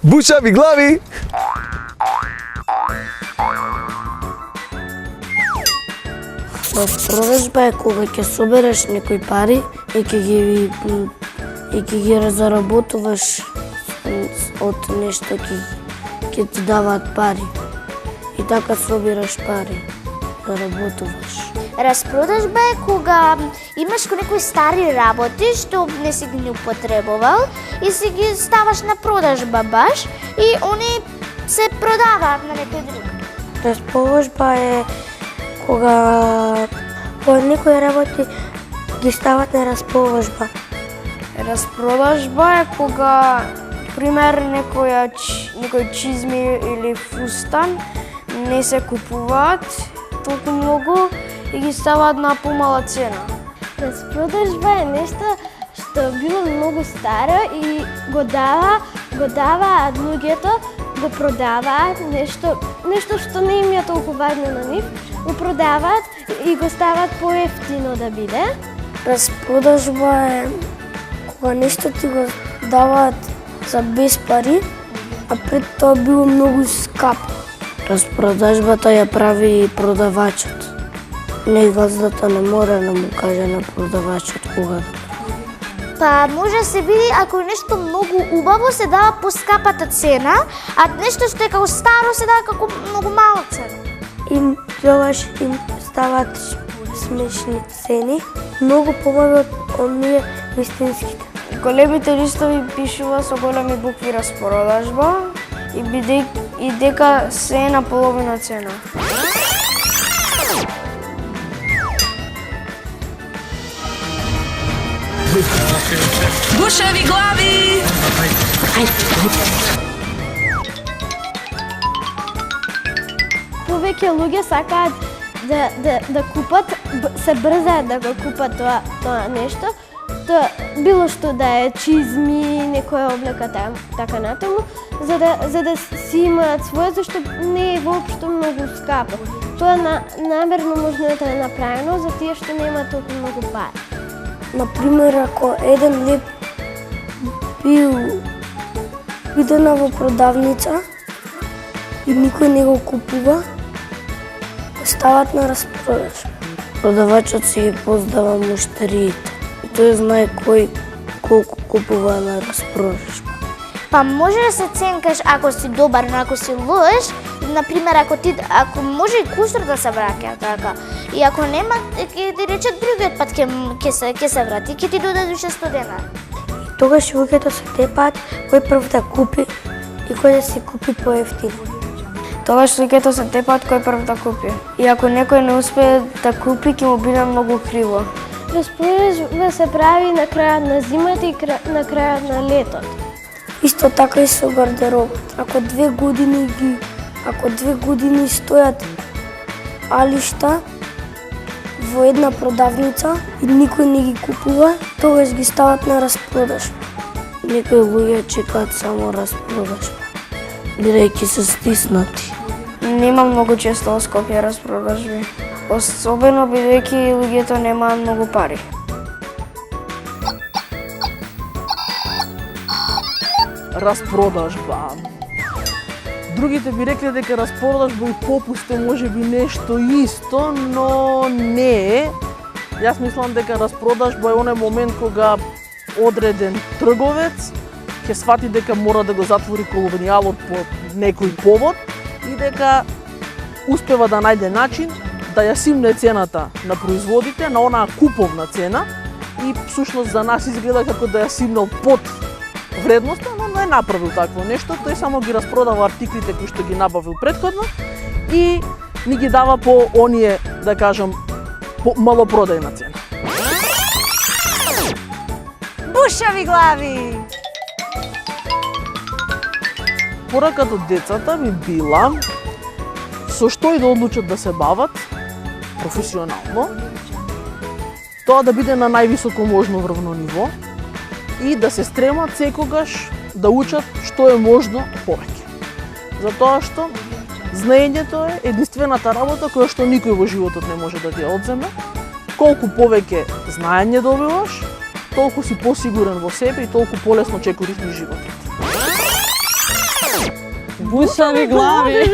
Бушави глави! Распродажба е кога ќе собереш некои пари и ќе ги заработуваш од нешто, ќе ти даваат пари. И така собираш пари, заработуваш. Распродажба е кога имаш некои стари работи што не си ги употребувал и си ги ставаш на продажба баш и они се продаваат на некој друг. Распродажба е кога некои работи ги стават на распродажба. Распродажба е кога, пример, некои чизми или фустан не се купуваат толку многу и ги ставаат на помала цена. Распродажба е нешто што било многу старо и го даваат луѓето, го продаваат нешто што не им е толку важно на нив, го продаваат и го ставаат поевтино да биде. Распродажба е кога нешто ти го даваат за без пари, а пред тоа било многу скапо. Распродажбата ја прави продавачот. Не газдата не мора да му каже на продавачот кога да. Па може се види ако нешто многу убаво се дава по скапата цена, а нешто што е како старо се дава како многу мала цена. Им тогаш им ставаат смешни цени, многу помалку од оние вистинските. Големите листови пишува со големи букви распродажба и дека се е на половина цена. Бушави глави! Повеќе луѓе сакаат да купат, се брзаат да го купат тоа нешто. Тоа било што да е чизми, некоја облека така натаму, за да си имаат своето што не е воопшто многу скапо. Тоа намерно можно да е направено за тие што нема толку многу пари. Например, ако еден леп бил видена во продавница и никој не го купува, стават на распродажба. Продавачот си ги поздава муштериите и тој знае кој колку купува на распродажба. Па може да се ценкаш ако си добар, но ако си лош, например ако може и кусур да се враќа така. И ако нема, ќе ти речат другиот пат ќе се врати, ќе ти додадат 600 денар. И тогаш луѓето се тепаат кој прв да купи и кој да си купи поевтино. Тогаш луѓето се тепаат кој прв да купи. И ако некој не успее да купи, ќе му биде многу криво. Распродажба се прави на крајот на зимата и на крајот на летот. Исто така и со гардеробот. Ако 2 години стојат алишта во една продавница и никој не ги купува, тогаш ги стават на распродажба. Некои луѓе чекаат само распродажба, бидејќи се стиснати. Нема многу често во Скопје распродажби. Особено бидејќи луѓето немаат многу пари. Распродажба. Другите би рекле дека распродажба и попуст е можеби нешто исто, но не е. Јас мислам дека распродажба е оној момент кога одреден трговец ќе свати дека мора да го затвори колонијалот по некој повод и дека успева да најде начин да ја симне цената на производите на онаа куповна цена и всушност за нас изгледа како да ја симнал под вредноста, но не е направил такво нешто, тој само ги распродава артиклите кои што ги набавил претходно и ни ги дава по оние, да кажам, по малопродајна цена. Бушави глави! Пораката од децата би била со што и да одлучат да се бават професионално, тоа да биде на највисоко можно врвно ниво и да се стремат секогаш да учат што е можно повеќе. Затоа што знаењето е единствената работа која што никој во животот не може да ти ја одземе. Колку повеќе знаење добиваш, толку си посигурен во себе и толку полесно чекориш низ животот. Бушави глави.